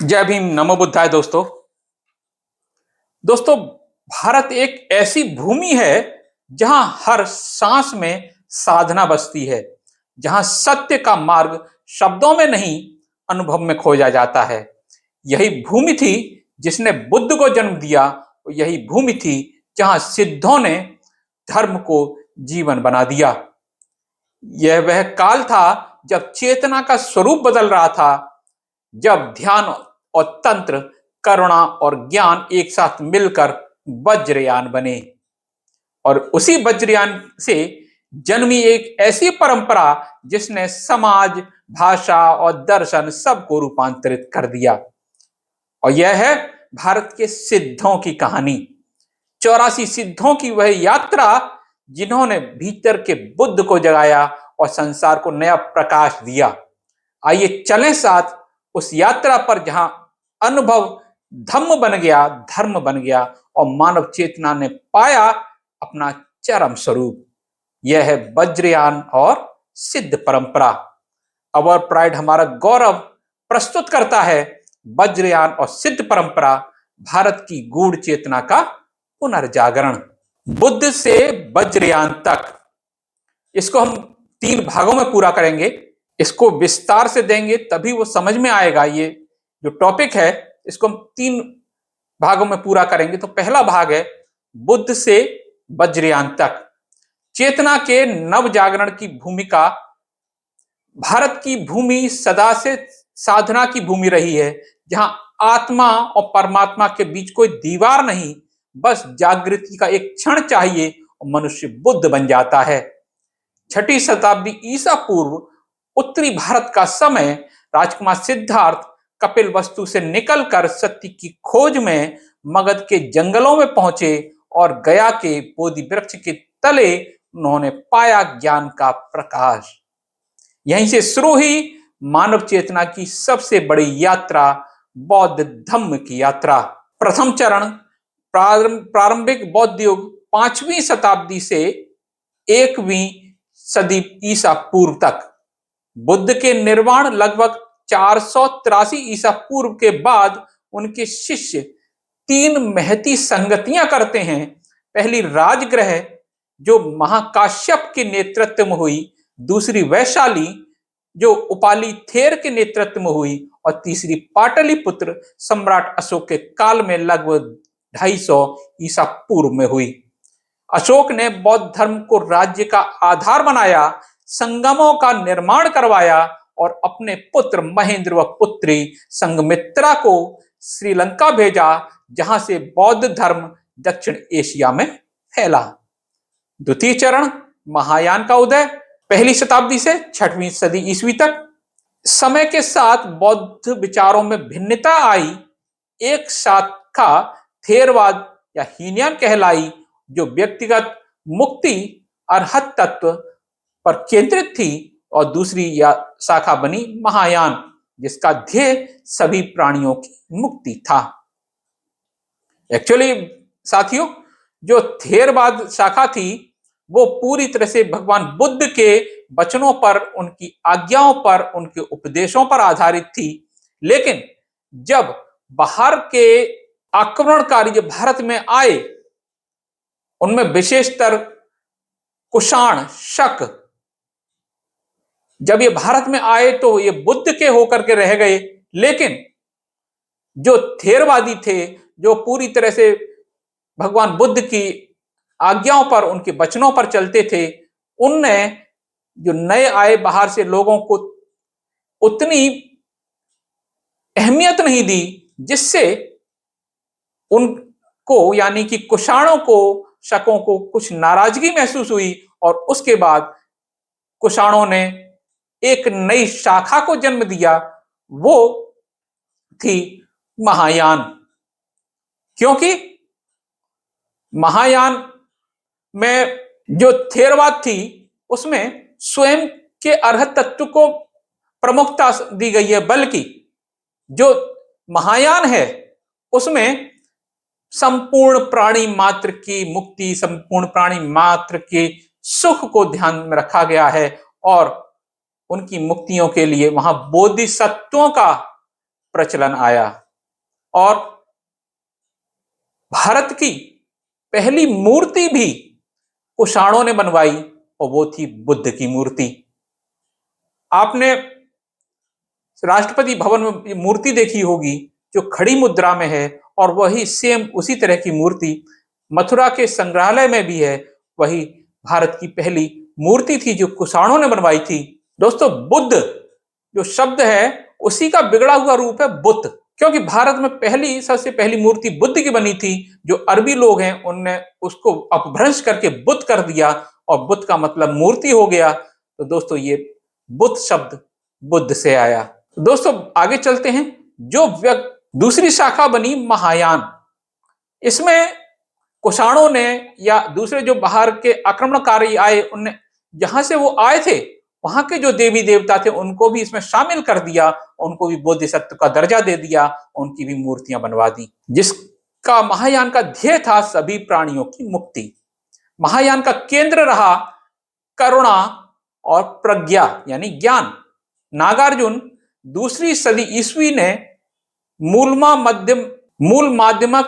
जय भीम, नमो बुद्धाय। दोस्तों दोस्तों भारत एक ऐसी भूमि है जहां हर सांस में साधना बसती है, जहां सत्य का मार्ग शब्दों में नहीं, अनुभव में खोजा जाता है। यही भूमि थी जिसने बुद्ध को जन्म दिया, और यही भूमि थी जहां सिद्धों ने धर्म को जीवन बना दिया। यह वह काल था जब चेतना का स्वरूप बदल रहा था, जब ध्यान और तंत्र, करुणा और ज्ञान एक साथ मिलकर वज्रयान बने। और उसी वज्रयान से जन्मी एक ऐसी परंपरा जिसने समाज, भाषा और दर्शन सबको रूपांतरित कर दिया। और यह है भारत के सिद्धों की कहानी। 84 सिद्धों की वह यात्रा जिन्होंने भीतर के बुद्ध को जगाया और संसार को नया प्रकाश दिया। आइए चलें साथ उस यात्रा पर जहां अनुभव धम्म बन गया, धर्म बन गया और मानव चेतना ने पाया अपना चरम स्वरूप। यह है वज्रयान और सिद्ध परंपरा। अवर प्राइड हमारा गौरव प्रस्तुत करता है वज्रयान और सिद्ध परंपरा, भारत की गूढ़ चेतना का पुनर्जागरण। बुद्ध से वज्रयान तक, इसको हम 3 भागों में पूरा करेंगे। इसको विस्तार से देंगे तभी वो समझ में आएगा। ये जो टॉपिक है इसको हम 3 भागों में पूरा करेंगे। तो पहला भाग है बुद्ध से वज्रयान तक, चेतना के नव जागरण की भूमिका। भारत की भूमि सदा से साधना की भूमि रही है, जहां आत्मा और परमात्मा के बीच कोई दीवार नहीं, बस जागृति का एक क्षण चाहिए और मनुष्य बुद्ध बन जाता है। 6ठी शताब्दी ईसा पूर्व, उत्तरी भारत का समय, राजकुमार सिद्धार्थ कपिल वस्तु से निकलकर सत्य की खोज में मगध के जंगलों में पहुंचे और गया के बोधि वृक्ष के तले उन्होंने पाया ज्ञान का प्रकाश। यहीं से शुरू हुई मानव चेतना की सबसे बड़ी यात्रा, बौद्ध धम्म की यात्रा। प्रथम चरण प्रारंभिक बौद्ध युग 5वीं शताब्दी से 1वीं सदी ईसा पूर्व तक। बुद्ध के निर्वाण लगभग 483 ईसा पूर्व के बाद उनके शिष्य 3 महती संगतियां करते हैं। पहली राजगृह जो महाकाश्यप के नेतृत्व में हुई, दूसरी वैशाली जो उपाली थेर के नेतृत्व में हुई, और तीसरी पाटलिपुत्र सम्राट अशोक के काल में लगभग 250 ईसा पूर्व में हुई। अशोक ने बौद्ध धर्म को राज्य का आधार बनाया, संगमों का निर्माण करवाया और अपने पुत्र महेंद्र व पुत्री संघमित्रा को श्रीलंका भेजा, जहां से बौद्ध धर्म दक्षिण एशिया में फैला। द्वितीय चरण महायान का उदय, 1ली शताब्दी से 6वीं सदी ईस्वी तक। समय के साथ बौद्ध विचारों में भिन्नता आई। एक शाखा थेरवाद या हीनयान कहलाई, जो व्यक्तिगत मुक्ति अरहत तत्व पर केंद्रित थी, और दूसरी या शाखा बनी महायान, जिसका ध्येय सभी प्राणियों की मुक्ति था। एक्चुअली साथियों, जो थेरवाद शाखा थी वो पूरी तरह से भगवान बुद्ध के वचनों पर, उनकी आज्ञाओं पर, उनके उपदेशों पर आधारित थी। लेकिन जब बाहर के आक्रमणकारी जो भारत में आए, उनमें विशेषतर कुषाण, शक, जब ये भारत में आए तो ये बुद्ध के होकर के रह गए। लेकिन जो थेरवादी थे, जो पूरी तरह से भगवान बुद्ध की आज्ञाओं पर, उनके वचनों पर चलते थे, उनने जो नए आए बाहर से लोगों को उतनी अहमियत नहीं दी, जिससे उनको यानी कि कुषाणों को, शकों को कुछ नाराजगी महसूस हुई। और उसके बाद कुषाणों ने एक नई शाखा को जन्म दिया, वो थी महायान। क्योंकि महायान में जो थेरवाद थी, उसमें स्वयं के अरहत तत्व को प्रमुखता दी गई है, बल्कि जो महायान है उसमें संपूर्ण प्राणी मात्र की मुक्ति, संपूर्ण प्राणी मात्र के सुख को ध्यान में रखा गया है। और उनकी मुक्तियों के लिए वहां बोधिसत्वों का प्रचलन आया और भारत की पहली मूर्ति भी कुषाणों ने बनवाई और वो थी बुद्ध की मूर्ति। आपने राष्ट्रपति भवन में मूर्ति देखी होगी जो खड़ी मुद्रा में है, और वही सेम उसी तरह की मूर्ति मथुरा के संग्रहालय में भी है। वही भारत की पहली मूर्ति थी जो कुषाणों ने बनवाई थी। दोस्तों, बुद्ध जो शब्द है उसी का बिगड़ा हुआ रूप है बुद्ध, क्योंकि भारत में सबसे पहली मूर्ति बुद्ध की बनी थी। जो अरबी लोग हैं उनने उसको अपभ्रंश करके बुद्ध कर दिया और बुद्ध का मतलब मूर्ति हो गया। तो दोस्तों, ये बुद्ध शब्द बुद्ध से आया। तो दोस्तों, आगे चलते हैं। जो दूसरी शाखा बनी महायान, इसमें कुषाणों ने या दूसरे जो बाहर के आक्रमणकारी आए, उनने जहां से वो आए थे वहां के जो देवी देवता थे उनको भी इसमें शामिल कर दिया, उनको भी बोधिसत्व का दर्जा दे दिया, उनकी भी मूर्तियां बनवा दी, जिसका महायान का ध्येय था सभी प्राणियों की मुक्ति। महायान का केंद्र रहा करुणा और प्रज्ञा यानी ज्ञान। नागार्जुन दूसरी सदी ईस्वी ने मूल माध्यमिक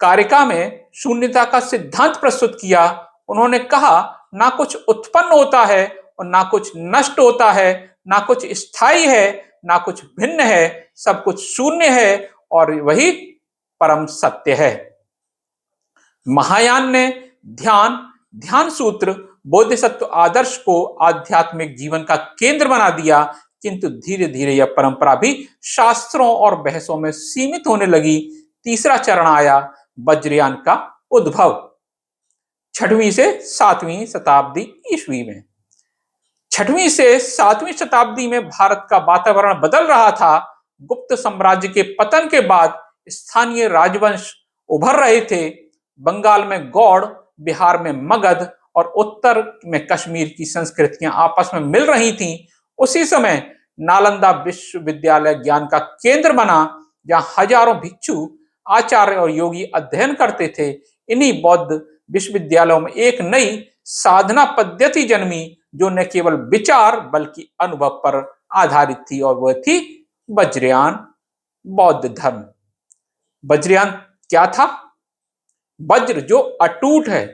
कारिका में शून्यता का सिद्धांत प्रस्तुत किया। उन्होंने कहा, ना कुछ उत्पन्न होता है और ना कुछ नष्ट होता है, ना कुछ स्थायी है ना कुछ भिन्न है, सब कुछ शून्य है और वही परम सत्य है। महायान ने ध्यान सूत्र बोधिसत्व आदर्श को आध्यात्मिक जीवन का केंद्र बना दिया, किंतु धीरे धीरे यह परंपरा भी शास्त्रों और बहसों में सीमित होने लगी। तीसरा चरण आया वज्रयान का उद्भव 6वीं से 7वीं शताब्दी ईस्वी में। 6वीं से 7वीं शताब्दी में भारत का वातावरण बदल रहा था। गुप्त साम्राज्य के पतन के बाद स्थानीय राजवंश उभर रहे थे। बंगाल में गौड़, बिहार में मगध और उत्तर में कश्मीर की संस्कृतियां आपस में मिल रही थीं। उसी समय नालंदा विश्वविद्यालय ज्ञान का केंद्र बना, जहां हजारों भिक्षु, आचार्य और योगी अध्ययन करते थे। इन्हीं बौद्ध विश्वविद्यालयों में एक नई साधना पद्धति जन्मी जो न केवल विचार बल्कि अनुभव पर आधारित थी, और वह थी वज्रयान बौद्ध धर्म। वज्रयान क्या था? वज्र जो अटूट है,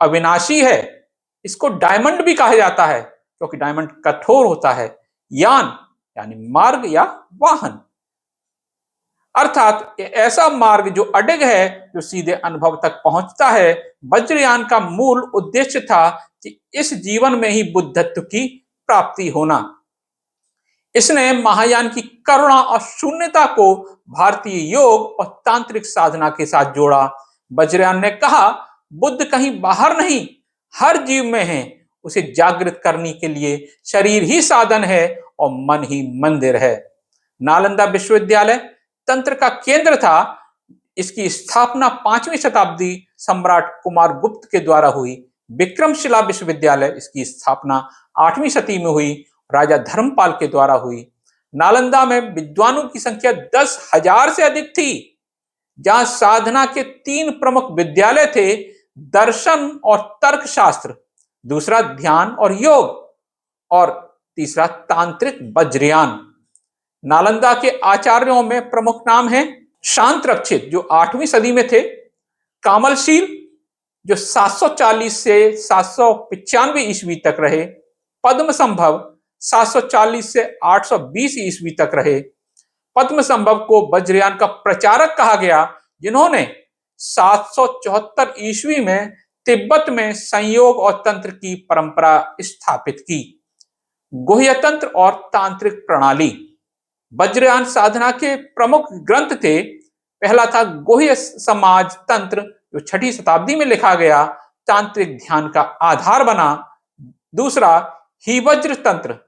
अविनाशी है, इसको डायमंड भी कहा जाता है क्योंकि डायमंड कठोर होता है। यान यानी मार्ग या वाहन, अर्थात ऐसा मार्ग जो अडिग है, जो सीधे अनुभव तक पहुंचता है। वज्रयान का मूल उद्देश्य था कि इस जीवन में ही बुद्धत्व की प्राप्ति होना। इसने महायान की करुणा और शून्यता को भारतीय योग और तांत्रिक साधना के साथ जोड़ा। वज्रयान ने कहा, बुद्ध कहीं बाहर नहीं, हर जीव में है। उसे जागृत करने के लिए शरीर ही साधन है और मन ही मंदिर है। नालंदा विश्वविद्यालय तंत्र का केंद्र था। इसकी स्थापना 5वीं शताब्दी सम्राट कुमार गुप्त के द्वारा हुई। विक्रमशिला विश्वविद्यालय, इसकी स्थापना 8वीं सदी में हुई, राजा धर्मपाल के द्वारा हुई। नालंदा में विद्वानों की संख्या 10,000 से अधिक थी, जहां साधना के 3 प्रमुख विद्यालय थे, दर्शन और तर्कशास्त्र, दूसरा ध्यान और योग, और तीसरा तांत्रिक वज्रयान। नालंदा के आचार्यों में प्रमुख नाम हैं शांतरक्षित जो 8वीं सदी में थे, कामलशील जो 740 से 795 ईस्वी तक रहे, पद्मसंभव 740 से 820 ईस्वी तक रहे। पद्मसंभव को वज्रयान का प्रचारक कहा गया, जिन्होंने 774 ईस्वी में तिब्बत में संयोग और तंत्र की परंपरा स्थापित की। गुह्य तंत्र और तांत्रिक प्रणाली, वज्रयान साधना के प्रमुख ग्रंथ थे। पहला था गुह्य समाज तंत्र जो 6वीं शताब्दी में लिखा गया, तांत्रिक ध्यान का आधार बना। दूसरा हिवज्र तंत्र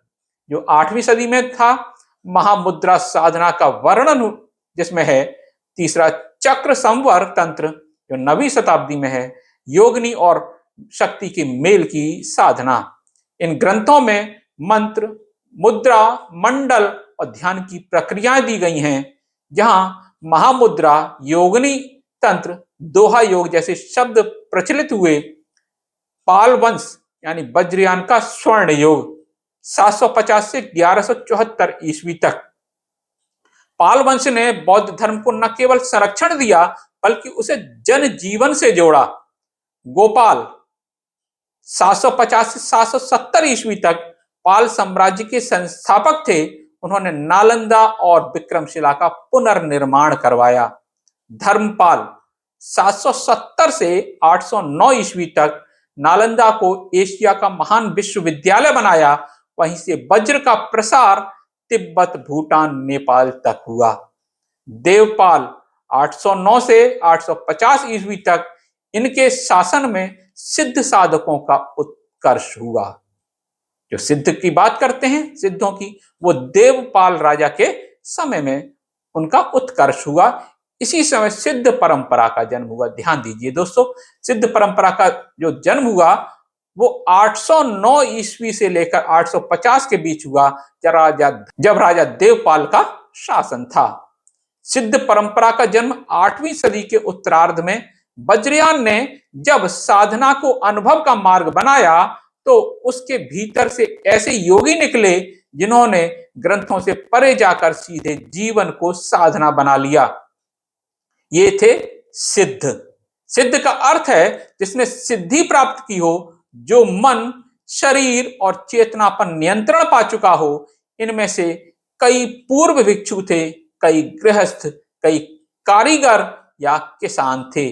जो 8वीं सदी में था, महामुद्रा साधना का वर्णन जिसमें है। तीसरा चक्र संवर तंत्र जो 9वीं शताब्दी में है, योगिनी और शक्ति के मेल की साधना। इन ग्रंथों में मंत्र, मुद्रा, मंडल और ध्यान की प्रक्रियाएं दी गई हैं, जहां महामुद्रा, योगिनी तंत्र, दोहा योग जैसे शब्द प्रचलित हुए। पाल वंश यानी वज्रयान का स्वर्ण योग 750 से 1174 ईस्वी तक। पाल वंश ने बौद्ध धर्म को न केवल संरक्षण दिया बल्कि उसे जन जीवन से जोड़ा। गोपाल 750 से 770 ईस्वी तक पाल साम्राज्य के संस्थापक थे। उन्होंने नालंदा और विक्रमशिला का पुनर्निर्माण करवाया। धर्मपाल 770 से 809 ईस्वी तक नालंदा को एशिया का महान विश्वविद्यालय बनाया। वहीं से वज्र का प्रसार तिब्बत, भूटान, नेपाल तक हुआ। देवपाल 809 से 850 ईस्वी तक इनके शासन में सिद्ध साधकों का उत्कर्ष हुआ। जो सिद्ध की बात करते हैं, सिद्धों की, वो देवपाल राजा के समय में उनका उत्कर्ष हुआ। इसी समय सिद्ध परंपरा का जन्म हुआ। ध्यान दीजिए दोस्तों, सिद्ध परंपरा का जो जन्म हुआ वो 809 ईस्वी से लेकर 850 के बीच हुआ, जब राजा देवपाल का शासन था। सिद्ध परंपरा का जन्म 8वीं सदी के उत्तरार्ध में वज्रयान ने जब साधना को अनुभव का मार्ग बनाया तो उसके भीतर से ऐसे योगी निकले जिन्होंने ग्रंथों से परे जाकर सीधे जीवन को साधना बना लिया। ये थे सिद्ध। सिद्ध का अर्थ है जिसने सिद्धि प्राप्त की हो, जो मन, शरीर और चेतना पर नियंत्रण पा चुका हो। इनमें से कई पूर्व भिक्षु थे, कई गृहस्थ, कई कारीगर या किसान थे।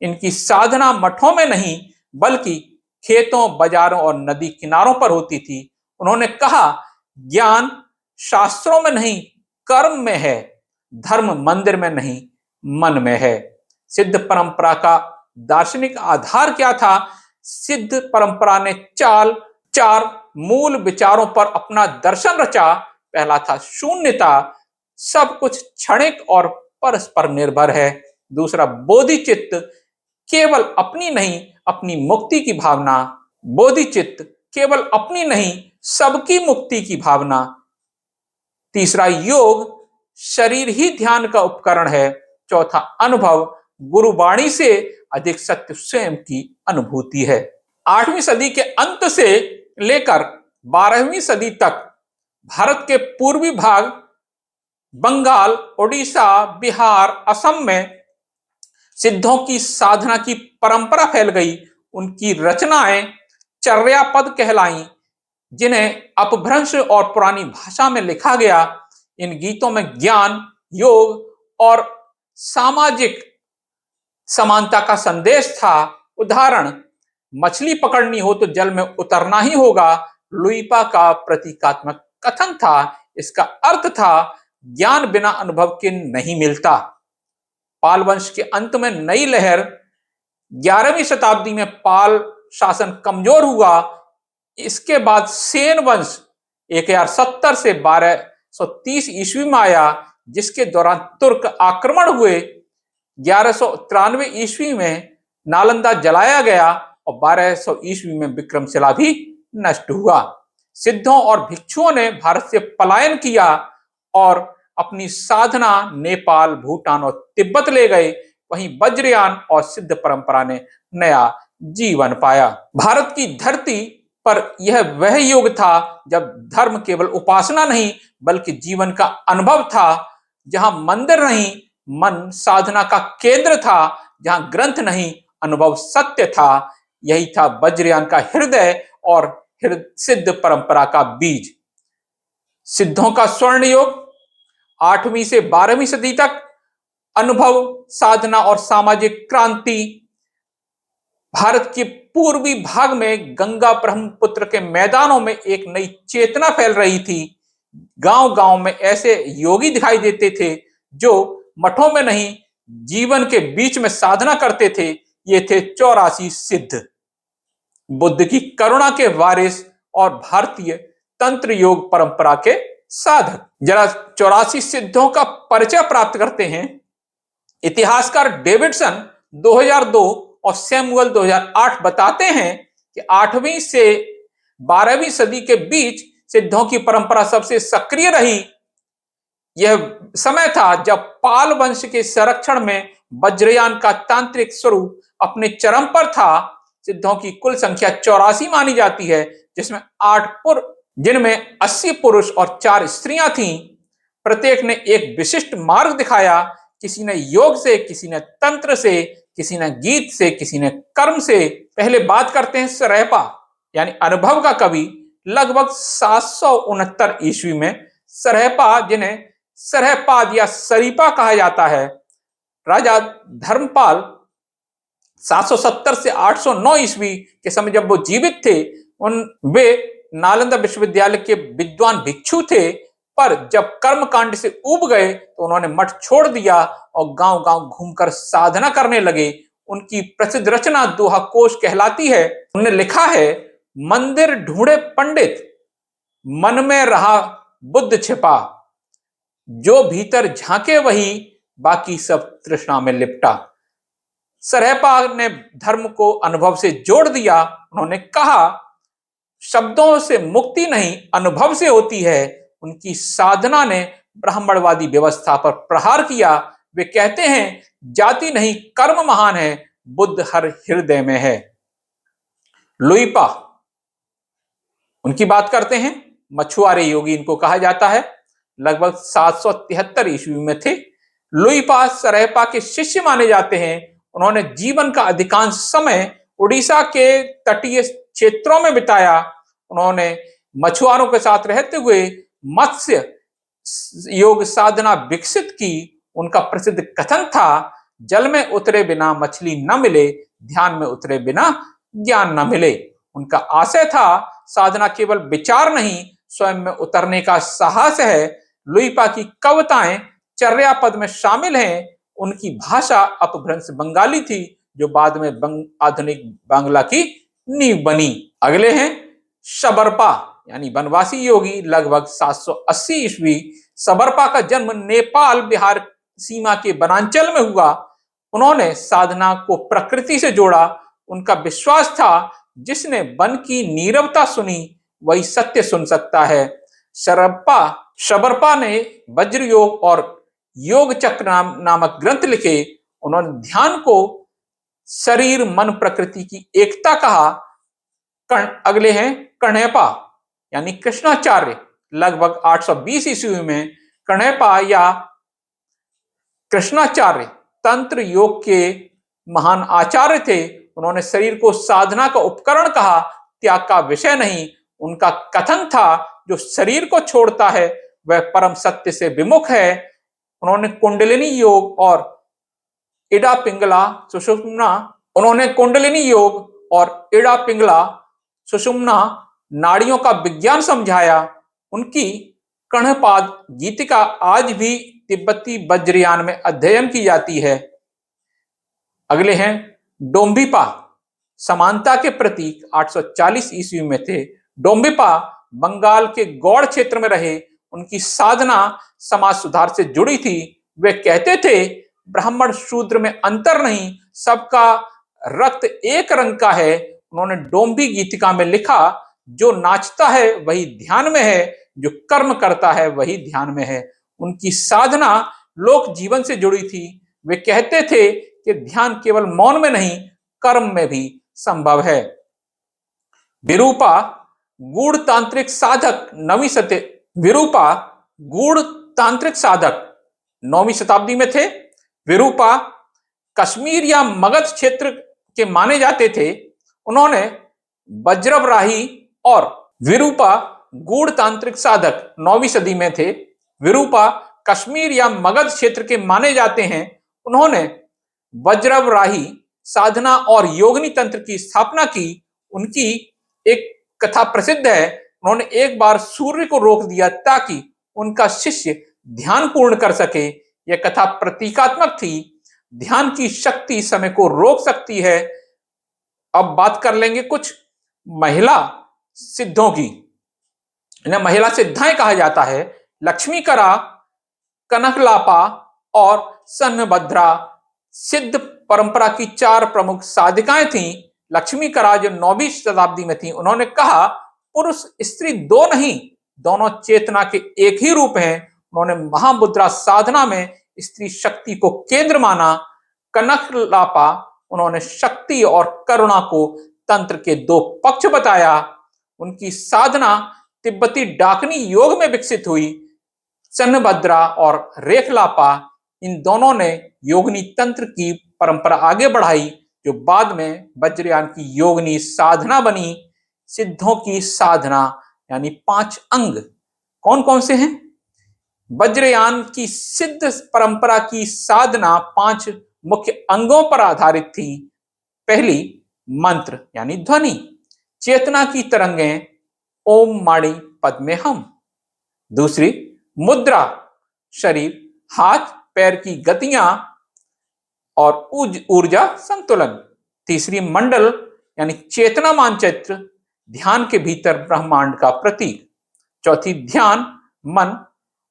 इनकी साधना मठों में नहीं बल्कि खेतों, बाजारों और नदी किनारों पर होती थी। उन्होंने कहा, ज्ञान शास्त्रों में नहीं कर्म में है, धर्म मंदिर में नहीं मन में है। सिद्ध परंपरा का दार्शनिक आधार क्या था? सिद्ध परंपरा ने चार मूल विचारों पर अपना दर्शन रचा। पहला था शून्यता, सब कुछ क्षणिक और परस्पर निर्भर है। दूसरा बोधिचित्त, केवल अपनी नहीं अपनी मुक्ति की भावना। बोधिचित्त, केवल अपनी नहीं सबकी मुक्ति की भावना। तीसरा योग, शरीर ही ध्यान का उपकरण है। चौथा अनुभव, गुरुवाणी से अधिक सत्य स्वयं की अनुभूति है। 8वीं सदी के अंत से लेकर 12वीं सदी तक भारत के पूर्वी भाग, बंगाल, उड़ीसा, बिहार, असम में सिद्धों की साधना की परंपरा फैल गई। उनकी रचनाएं चर्यापद कहलाईं, जिन्हें अपभ्रंश और पुरानी भाषा में लिखा गया। इन गीतों में ज्ञान, योग और सामाजिक समानता का संदेश था। उदाहरण, मछली पकड़नी हो तो जल में उतरना ही होगा, लुइपा का प्रतीकात्मक कथन था। इसका अर्थ था ज्ञान बिना अनुभव के नहीं मिलता। पाल वंश के अंत में नई लहर, 11वीं शताब्दी में पाल शासन कमजोर हुआ। इसके बाद सेन वंश 1070 से 1230 ईस्वी में आया, जिसके दौरान तुर्क आक्रमण हुए। 1193 ईस्वी में नालंदा जलाया गया और 1200 ईस्वी में विक्रमशिला भी नष्ट हुआ। सिद्धों और भिक्षुओं ने भारत से पलायन किया और अपनी साधना नेपाल, भूटान और तिब्बत ले गए। वहीं वज्रयान और सिद्ध परंपरा ने नया जीवन पाया। भारत की धरती पर यह वह युग था जब धर्म केवल उपासना नहीं बल्कि जीवन का अनुभव था। जहां मंदिर नहीं, मन साधना का केंद्र था। जहां ग्रंथ नहीं, अनुभव सत्य था। यही था वज्रयान का हृदय और सिद्ध परंपरा का बीज। सिद्धों का स्वर्ण युग 8वीं से 12वीं सदी तक, अनुभव, साधना और सामाजिक क्रांति। भारत के पूर्वी भाग में गंगा ब्रह्मपुत्र के मैदानों में एक नई चेतना फैल रही थी। गांव-गांव में ऐसे योगी दिखाई देते थे जो मठों में नहीं, जीवन के बीच में साधना करते थे। ये थे 84 सिद्ध, बुद्ध की करुणा के वारिस और भारतीय तंत्र योग परंपरा के साधक। जरा 84 सिद्धों का परिचय प्राप्त करते हैं। इतिहासकार डेविडसन 2002 और सैमुअल 2008 बताते हैं कि 8वीं से 12वीं सदी के बीच सिद्धों की परंपरा सबसे सक्रिय रही। यह समय था जब पाल वंश के संरक्षण में वज्रयान का तांत्रिक स्वरूप अपने चरम पर था। सिद्धों की कुल संख्या 84 मानी जाती है, जिनमें 80 पुरुष और 4 स्त्रियां थीं। प्रत्येक ने एक विशिष्ट मार्ग दिखाया। किसी ने योग से, किसी ने तंत्र से, किसी ने गीत से, किसी ने कर्म से। पहले बात करते हैं सरैपा यानी अनुभव का कवि। लगभग 769 ईस्वी में सरैपा, जिन्हें सरहपाद या सरीपा कहा जाता है, राजा धर्मपाल 770 से 809 ईस्वी के समय जब वो जीवित थे, वे नालंदा विश्वविद्यालय के विद्वान भिक्षु थे। पर जब कर्मकांड से ऊब गए तो उन्होंने मठ छोड़ दिया और गांव-गांव घूमकर साधना करने लगे। उनकी प्रसिद्ध रचना दोहा कोश कहलाती है। उन्होंने लिखा है, मंदिर ढूंढे पंडित, मन में रहा बुद्ध छिपा, जो भीतर झांके वही, बाकी सब तृष्णा में लिपटा। सरैपा ने धर्म को अनुभव से जोड़ दिया। उन्होंने कहा, शब्दों से मुक्ति नहीं अनुभव से होती है। उनकी साधना ने ब्राह्मणवादी व्यवस्था पर प्रहार किया। वे कहते हैं, जाति नहीं कर्म महान है, बुद्ध हर हृदय में है। लुइपा, उनकी बात करते हैं। मछुआरे योगी इनको कहा जाता है। लगभग 773 ईस्वी में थे। लुइपा सरैपा के शिष्य माने जाते हैं। उन्होंने जीवन का अधिकांश समय उड़ीसा के तटीय क्षेत्रों में बिताया। उन्होंने मछुआरों के साथ रहते हुए मत्स्य योग साधना विकसित की। उनका प्रसिद्ध कथन था, जल में उतरे बिना मछली न मिले, ध्यान में उतरे बिना ज्ञान न मिले। उनका आशय था, साधना केवल विचार नहीं, स्वयं में उतरने का साहस है। लुइपा की कविताएं चर्या पद में शामिल हैं। उनकी भाषा अपभ्रंश बंगाली थी, जो बाद में आधुनिक बांग्ला की नींव बनी। अगले हैं सबरपा यानी वनवासी योगी। लगभग 780 ईस्वी। सबरपा का जन्म नेपाल बिहार सीमा के वनांचल में हुआ। उन्होंने साधना को प्रकृति से जोड़ा। उनका विश्वास था, जिसने वन की नीरवता सुनी वही सत्य सुन सकता है। सबरपा ने वज्र योग और योग चक्र नामक ग्रंथ लिखे। उन्होंने ध्यान को शरीर मन प्रकृति की एकता कहा। अगले हैं कण्हेपा यानी कृष्णाचार्य। लगभग 820 ईस्वी में कण्हेपा या कृष्णाचार्य तंत्र योग के महान आचार्य थे। उन्होंने शरीर को साधना का उपकरण कहा, त्याग का विषय नहीं। उनका कथन था, जो शरीर को छोड़ता है वह परम सत्य से विमुख है। उन्होंने कुंडलिनी योग और इडा पिंगला सुषुम्ना नाड़ियों का विज्ञान समझाया। उनकी कण्हपाद गीतिका आज भी तिब्बती वज्रयान में अध्ययन की जाती है। अगले हैं डोम्बिपा, समानता के प्रतीक। 840 ईस्वी में थे। डोम्बिपा बंगाल के गौड़ क्षेत्र में रहे। उनकी साधना समाज सुधार से जुड़ी थी। वे कहते थे, ब्राह्मण शूद्र में अंतर नहीं, सबका रक्त एक रंग का है। उन्होंने डोम्बी गीतिका में लिखा, जो नाचता है वही ध्यान में है, जो कर्म करता है वही ध्यान में है। उनकी साधना लोक जीवन से जुड़ी थी। वे कहते थे कि ध्यान केवल मौन में नहीं, कर्म में भी संभव है। विरूपा गूढ़ तांत्रिक साधक 9वीं शताब्दी में थे। विरूपा कश्मीर या मगध क्षेत्र के माने जाते थे। उन्होंने वज्रवराही और विरूपा गूढ़ तांत्रिक साधक 9वीं सदी में थे। विरूपा कश्मीर या मगध क्षेत्र के माने जाते हैं। उन्होंने वज्रवराही साधना और योगिनी तंत्र की स्थापना की। उनकी एक कथा प्रसिद्ध है। उन्होंने एक बार सूर्य को रोक दिया ताकि उनका शिष्य ध्यान पूर्ण कर सके। यह कथा प्रतीकात्मक थी। ध्यान की शक्ति समय को रोक सकती है। अब बात कर लेंगे कुछ महिला सिद्धों की। इन्हें महिला सिद्धाएं कहा जाता है। लक्ष्मीकरा, कनकलापा और सन्नभद्रा सिद्ध परंपरा की 4 प्रमुख साधिकाएं थीं। लक्ष्मीकरा जो 9वीं शताब्दी में थी, उन्होंने कहा, पुरुष स्त्री दो नहीं, दोनों चेतना के एक ही रूप हैं। उन्होंने महामुद्रा साधना में स्त्री शक्ति को केंद्र माना। कनकलापा, उन्होंने शक्ति और करुणा को तंत्र के 2 पक्ष बताया। उनकी साधना तिब्बती डाकनी योग में विकसित हुई। चन्नभद्रा और रेखलापा, इन दोनों ने योगिनी तंत्र की परंपरा आगे बढ़ाई, जो बाद में वज्रयान की योगिनी साधना बनी। सिद्धों की साधना यानी 5 अंग कौन कौन से हैं? वज्रयान की सिद्ध परंपरा की साधना 5 मुख्य अंगों पर आधारित थी। पहली, मंत्र यानी ध्वनि, चेतना की तरंगें, ओम माणि पद्मे हम। दूसरी, मुद्रा, शरीर, हाथ पैर की गतियां और ऊर्जा संतुलन। तीसरी, मंडल यानी चेतना मानचित्र, ध्यान के भीतर ब्रह्मांड का प्रतीक। चौथी, ध्यान, मन,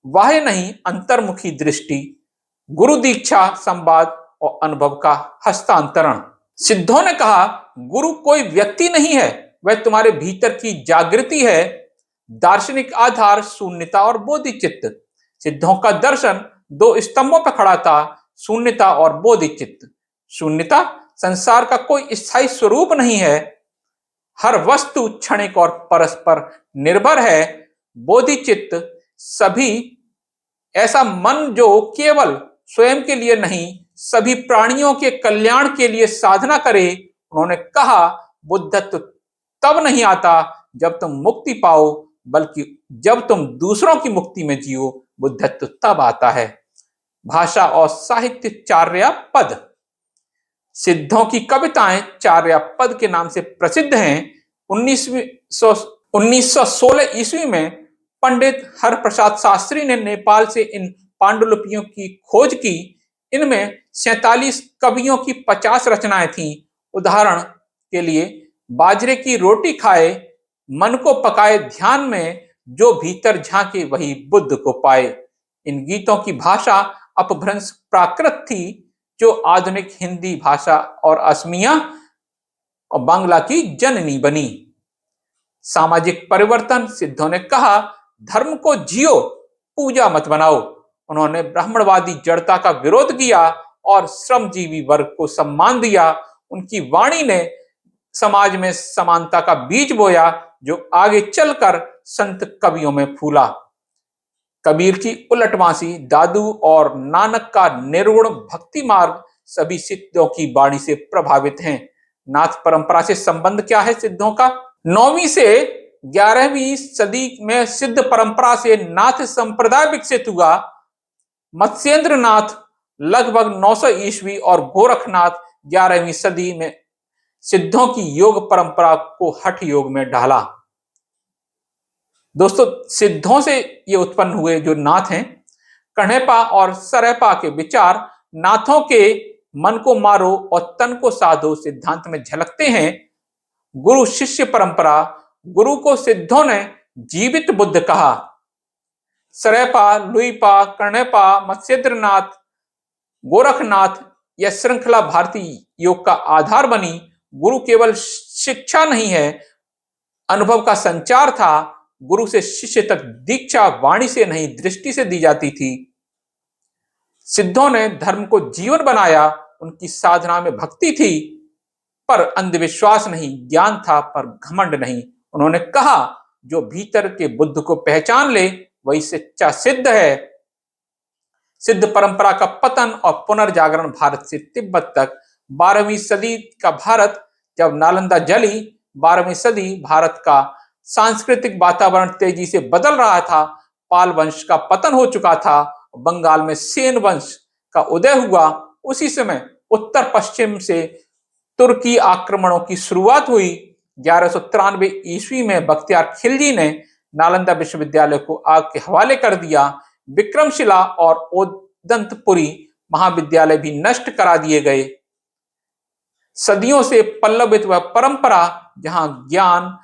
बाह्य नहीं अंतर्मुखी दृष्टि। गुरु दीक्षा, संवाद और अनुभव का हस्तांतरण। सिद्धों ने कहा, गुरु कोई व्यक्ति नहीं है, वह तुम्हारे भीतर की जागृति है। दार्शनिक आधार, शून्यता और बोधिचित्त। सिद्धों का दर्शन 2 स्तंभों पर खड़ा था, शून्यता और बोधिचित्त। शून्यता, संसार का कोई स्थायी स्वरूप नहीं है, हर वस्तु क्षणिक और परस्पर निर्भर है। बोधिचित्त, सभी ऐसा मन जो केवल स्वयं के लिए नहीं, सभी प्राणियों के कल्याण के लिए साधना करे। उन्होंने कहा, बुद्धत्व तब नहीं आता जब तुम मुक्ति पाओ, बल्कि जब तुम दूसरों की मुक्ति में जियो, बुद्धत्व तब आता है। भाषा और साहित्य, चार्यापद। सिद्धों की कविताएं चार्यापद के नाम से प्रसिद्ध हैं। 1916 ईस्वी में पंडित हरप्रसाद शास्त्री ने नेपाल से इन पांडुलिपियों की खोज की। इनमें 47 कवियों की 50 रचनाएं थीं। उदाहरण के लिए, बाजरे की रोटी खाए, मन को पकाए ध्यान में, जो भीतर झांके वही बुद्ध को पाए। इन गीतों की भाषा अपभ्रंश प्राकृत थी, जो आधुनिक हिंदी भाषा और असमिया और बांग्ला की जननी बनी। सामाजिक परिवर्तन। सिद्धों ने कहा, धर्म को जियो, पूजा मत बनाओ। उन्होंने ब्राह्मणवादी जड़ता का विरोध किया और श्रमजीवी वर्ग को सम्मान दिया। उनकी वाणी ने समाज में समानता का बीज बोया, जो आगे चलकर संत कवियों में फूला। कबीर की उलटवासी, दादू और नानक का निर्गुण भक्ति मार्ग सभी सिद्धों की वाणी से प्रभावित हैं। नाथ परंपरा से संबंध क्या है सिद्धों का? 9वीं से 11वीं सदी में सिद्ध परंपरा से नाथ संप्रदाय विकसित हुआ। मत्स्येंद्र नाथ लगभग 900 ईस्वी और गोरखनाथ 11वीं सदी में सिद्धों की योग परंपरा को हठ योग में ढाला। दोस्तों, सिद्धों से ये उत्पन्न हुए जो नाथ हैं, कण्हेपा और सरेपा के विचार नाथों के मन को मारो और तन को साधो सिद्धांत में झलकते हैं। गुरु शिष्य परंपरा। गुरु को सिद्धों ने जीवित बुद्ध कहा। सरेपा, लुईपा, कण्हेपा, मत्स्येंद्रनाथ, गोरखनाथ, यह श्रृंखला भारतीय योग का आधार बनी। गुरु केवल शिक्षा नहीं है, अनुभव का संचार था। गुरु से शिष्य तक दीक्षा वाणी से नहीं, दृष्टि से दी जाती थी। सिद्धों ने धर्म को जीवन बनाया। उनकी साधना में भक्ति थी, पर अंधविश्वास नहीं, ज्ञान था पर घमंड नहीं। उन्होंने कहा, जो भीतर के बुद्ध को पहचान ले वही सच्चा सिद्ध है। सिद्ध परंपरा का पतन और पुनर्जागरण। भारत से तिब्बत तक। 12वीं सदी का भारत जब नालंदा जली, 12वीं सदी भारत का सांस्कृतिक वातावरण तेजी से बदल रहा था। पाल वंश का पतन हो चुका था, बंगाल में सेन वंश का उदय हुआ। उसी समय उत्तर पश्चिम से तुर्की आक्रमणों की शुरुआत हुई। 1193 ईस्वी में बख्तियार खिलजी ने नालंदा विश्वविद्यालय को आग के हवाले कर दिया। विक्रमशिला और ओदंतपुरी महाविद्यालय भी नष्ट करा दिए गए। सदियों से पल्लवित वह परंपरा, जहां ज्ञान,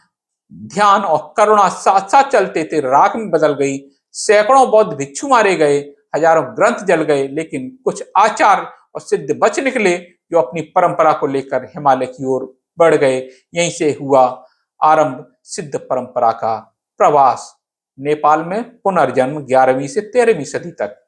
ध्यान और करुणा साथ साथ चलते थे, राख में बदल गई। सैकड़ों बौद्ध भिक्षु मारे गए, हजारों ग्रंथ जल गए, लेकिन कुछ आचार और सिद्ध बच निकले, जो अपनी परंपरा को लेकर हिमालय की ओर बढ़ गए। यहीं से हुआ आरंभ सिद्ध परंपरा का प्रवास। नेपाल में पुनर्जन्म 11वीं से 13वीं सदी तक।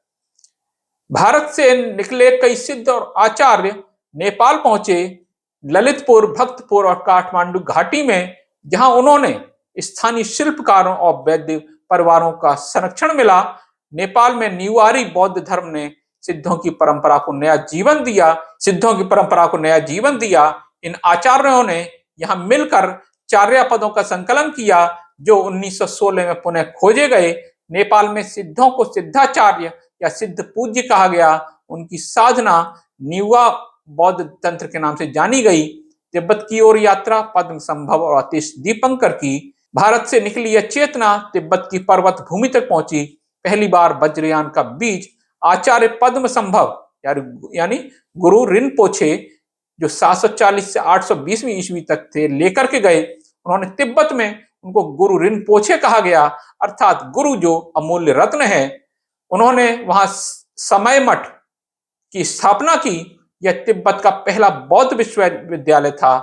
भारत से निकले कई सिद्ध और आचार्य नेपाल पहुंचे। ललितपुर, भक्तपुर और काठमांडू घाटी में, जहां उन्होंने स्थानीय शिल्पकारों और वैद्य परिवारों का संरक्षण मिला। नेपाल में न्यूआरी बौद्ध धर्म ने सिद्धों की परंपरा को नया जीवन दिया। सिद्धों की परंपरा को नया जीवन दिया। इन आचार्यों ने यहाँ मिलकर चार्या पदों का संकलन किया जो 1916 में पुनः खोजे गए। नेपाल में सिद्धों को सिद्धाचार्य या सिद्ध पूज्य कहा गया। उनकी साधना न्यूआ बौद्ध तंत्र के नाम से जानी गई। तिब्बत की ओर यात्रा पद्म संभव और अतीश दीपंकर की। भारत से निकली यह चेतना तिब्बत की पर्वत भूमि तक पहुंची। पहली बार वज्रयान का बीज आचार्य पद्म संभव यानी गुरु रिनपोछे जो 740 से 820वीं ईस्वी तक थे लेकर के गए। उन्होंने तिब्बत में उनको गुरु रिनपोछे कहा गया, अर्थात गुरु जो अमूल्य रत्न है। उन्होंने वहां समय मठ की स्थापना की। यह तिब्बत का पहला बौद्ध विश्वविद्यालय था।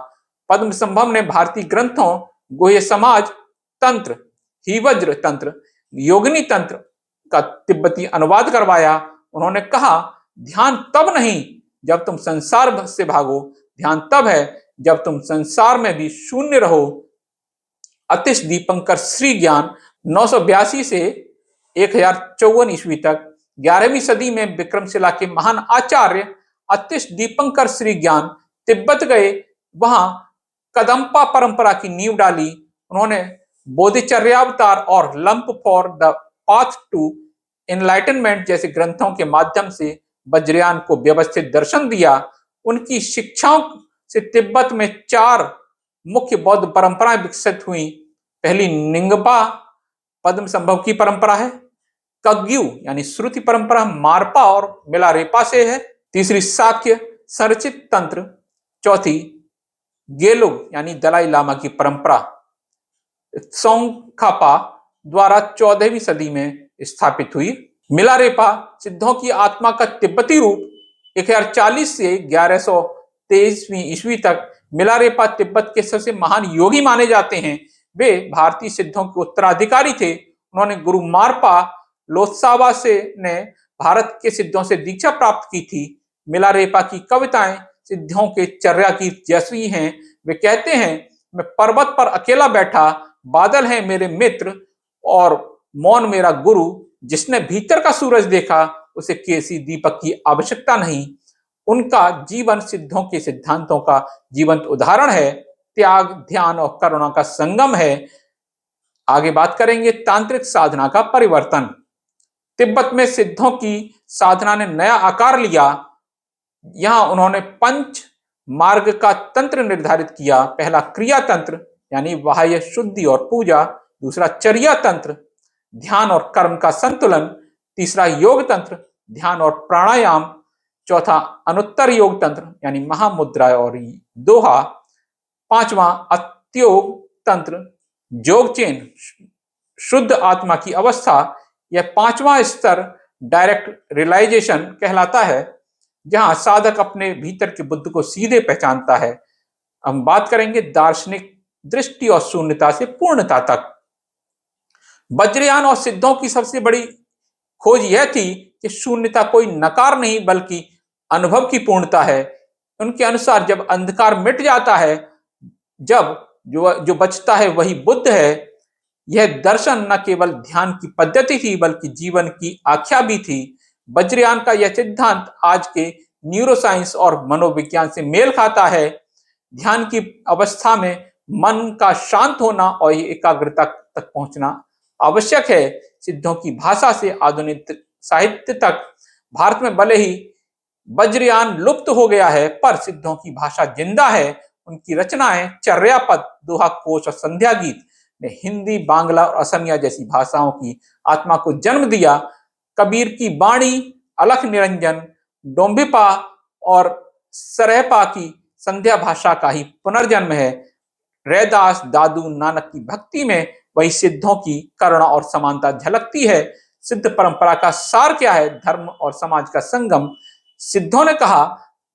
पद्म संभव ने भारतीय ग्रंथों गुह्य समाज तंत्र, हिवज्र तंत्र, योगिनी तंत्र का तिब्बती अनुवाद करवाया। उन्होंने कहा, ध्यान तब नहीं जब तुम संसार से भागो, ध्यान तब है जब तुम संसार में भी शून्य रहो। अतीश दीपंकर श्री ज्ञान 982 से 1054 ईस्वी तक 11वीं सदी में विक्रमशिला के महान आचार्य अतीश दीपंकर श्री ज्ञान तिब्बत गए। वहां कदम्पा परंपरा की नींव डाली। उन्होंने बोधिचर्यावतार और lamp for the path to enlightenment जैसे ग्रंथों के माध्यम से वज्रयान को व्यवस्थित दर्शन दिया। उनकी शिक्षाओं से तिब्बत में 4 मुख्य बौद्ध परंपराएं विकसित हुई। पहली निंगपा पद्म संभव की परंपरा है। कग्यू यानी श्रुति परंपरा मारपा और मिलारेपा से है। तीसरी शाक्य संरचित तंत्र। चौथी गेलुग यानी दलाई लामा की परंपरा सोंगखापा द्वारा 14वीं सदी में स्थापित हुई। मिलारेपा सिद्धों की आत्मा का तिब्बती रूप। 1040 से 1123वीं ईस्वी तक मिलारेपा तिब्बत के सबसे महान योगी माने जाते हैं। वे भारतीय सिद्धों के उत्तराधिकारी थे। उन्होंने गुरु मारपा लोत्सावा से ने भारत के सिद्धों से दीक्षा प्राप्त की थी। मिलारेपा की कविताएं सिद्धों के चर्या की जैसी हैं। वे कहते हैं, मैं पर्वत पर अकेला बैठा, बादल है मेरे मित्र और मौन मेरा गुरु। जिसने भीतर का सूरज देखा उसे किसी दीपक की आवश्यकता नहीं। उनका जीवन सिद्धों के सिद्धांतों का जीवंत उदाहरण है। त्याग, ध्यान और करुणा का संगम है। आगे बात करेंगे तांत्रिक साधना का परिवर्तन। तिब्बत में सिद्धों की साधना ने नया आकार लिया। यहां उन्होंने पंच मार्ग का तंत्र निर्धारित किया। पहला क्रिया तंत्र यानी बाह्य शुद्धि और पूजा। दूसरा चर्या तंत्र, ध्यान और कर्म का संतुलन। तीसरा योग तंत्र, ध्यान और प्राणायाम। चौथा अनुत्तर योग तंत्र यानी महामुद्रा और दोहा। पांचवा अत्योग तंत्र, जोगचेन, शुद्ध आत्मा की अवस्था। यह 5वां स्तर डायरेक्ट रियलाइजेशन कहलाता है, जहां साधक अपने भीतर के बुद्ध को सीधे पहचानता है। हम बात करेंगे दार्शनिक दृष्टि और शून्यता से पूर्णता तक। वज्रयान और सिद्धों की सबसे बड़ी खोज यह थी कि शून्यता कोई नकार नहीं बल्कि अनुभव की पूर्णता है। उनके अनुसार जब अंधकार मिट जाता है, जब जो बचता है वही बुद्ध है। यह दर्शन न केवल ध्यान की पद्धति थी बल्कि जीवन की आख्या भी थी। वज्रयान का यह सिद्धांत आज के न्यूरोसाइंस और मनोविज्ञान से मेल खाता है। ध्यान की अवस्था में मन का शांत होना और एकाग्रता तक पहुंचना आवश्यक है। सिद्धों की भाषा से आधुनिक साहित्य तक भारत में भले ही वज्रयान लुप्त हो गया है, पर सिद्धों की भाषा जिंदा है। उनकी रचनाएं चर्यापद, दोहा कोश और संध्या गीत ने हिंदी, बांग्ला और असमिया जैसी भाषाओं की आत्मा को जन्म दिया। कबीर की बाणी, अलख निरंजन, डोंबिपा और सरहपा की संध्या भाषा का ही पुनर्जन्म है। रैदास, दादू, नानक की भक्ति में वही सिद्धों की करुणा और समानता झलकती है। सिद्ध परंपरा का सार क्या है? धर्म और समाज का संगम। सिद्धों ने कहा,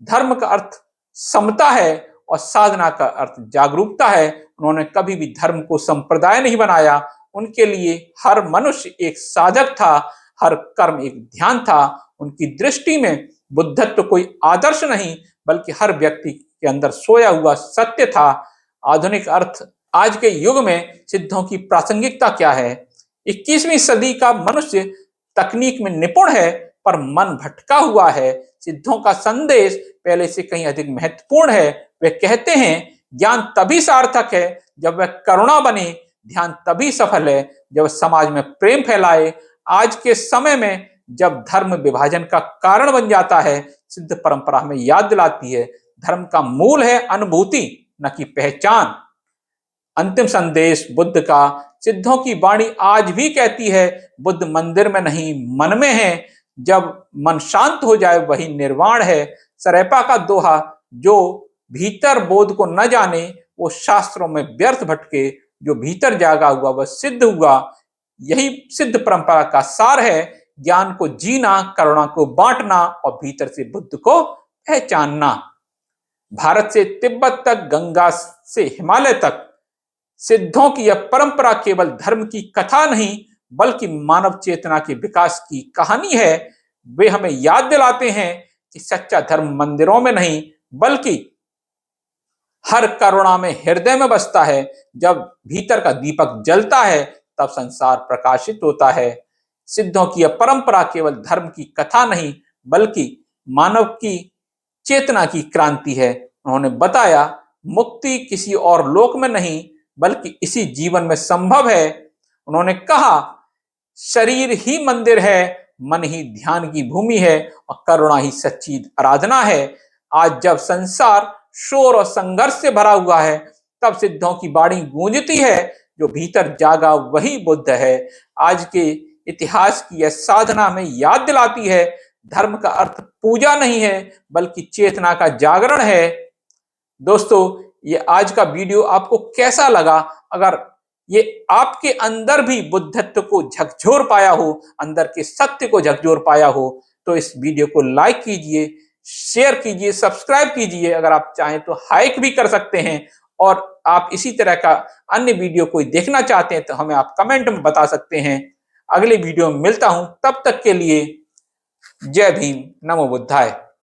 धर्म का अर्थ समता है और साधना का अर्थ जागरूकता है। उन्होंने कभी भी धर्म को संप्रदाय नहीं बनाया। उनके लिए हर मनुष्य एक साधक था, हर कर्म एक ध्यान था। उनकी दृष्टि में बुद्धत्व कोई आदर्श नहीं बल्कि हर व्यक्ति के अंदर सोया हुआ सत्य था। आधुनिक अर्थ, आज के युग में सिद्धों की प्रासंगिकता क्या है? 21वीं सदी का मनुष्य तकनीक में निपुण है पर मन भटका हुआ है। सिद्धों का संदेश पहले से कहीं अधिक महत्वपूर्ण है। वे कहते हैं ज्ञान तभी सार्थक है जब वह करुणा बने, ध्यान तभी सफल है जब समाज में प्रेम फैलाए। आज के समय में जब धर्म विभाजन का कारण बन जाता है, सिद्ध परंपरा हमें याद दिलाती है धर्म का मूल है अनुभूति, न कि पहचान। अंतिम संदेश बुद्ध का, सिद्धों की वाणी आज भी कहती है बुद्ध मंदिर में नहीं मन में है। जब मन शांत हो जाए वही निर्वाण है। सरेपा का दोहा, जो भीतर बोध को न जाने वो शास्त्रों में व्यर्थ भटके, जो भीतर जागा हुआ वह सिद्ध हुआ। यही सिद्ध परंपरा का सार है, ज्ञान को जीना, करुणा को बांटना और भीतर से बुद्ध को पहचानना। भारत से तिब्बत तक, गंगा से हिमालय तक सिद्धों की यह परंपरा केवल धर्म की कथा नहीं बल्कि मानव चेतना के विकास की कहानी है। वे हमें याद दिलाते हैं कि सच्चा धर्म मंदिरों में नहीं बल्कि हर करुणा में, हृदय में बसता है। जब भीतर का दीपक जलता है तब संसार प्रकाशित होता है। सिद्धों की यह परंपरा केवल धर्म की कथा नहीं बल्कि मानव की चेतना की क्रांति है। उन्होंने बताया मुक्ति किसी और लोक में नहीं बल्कि इसी जीवन में संभव है। उन्होंने कहा शरीर ही मंदिर है, मन ही ध्यान की भूमि है और करुणा ही सच्ची आराधना है। आज जब संसार शोर और संघर्ष से भरा हुआ है तब सिद्धों की वाणी गूंजती है, जो भीतर जागा वही बुद्ध है। आज के इतिहास की यह साधना हमें याद दिलाती है धर्म का अर्थ पूजा नहीं है बल्कि चेतना का जागरण है। दोस्तों, ये आज का वीडियो आपको कैसा लगा? अगर ये आपके अंदर भी बुद्धत्व को झकझोर पाया हो, अंदर के सत्य को झकझोर पाया हो, तो इस वीडियो को लाइक कीजिए, शेयर कीजिए, सब्सक्राइब कीजिए। अगर आप चाहें तो हाइक भी कर सकते हैं। और आप इसी तरह का अन्य वीडियो कोई देखना चाहते हैं तो हमें आप कमेंट में बता सकते हैं। अगले वीडियो में मिलता हूं, तब तक के लिए जय भीम, नमो बुद्धाय।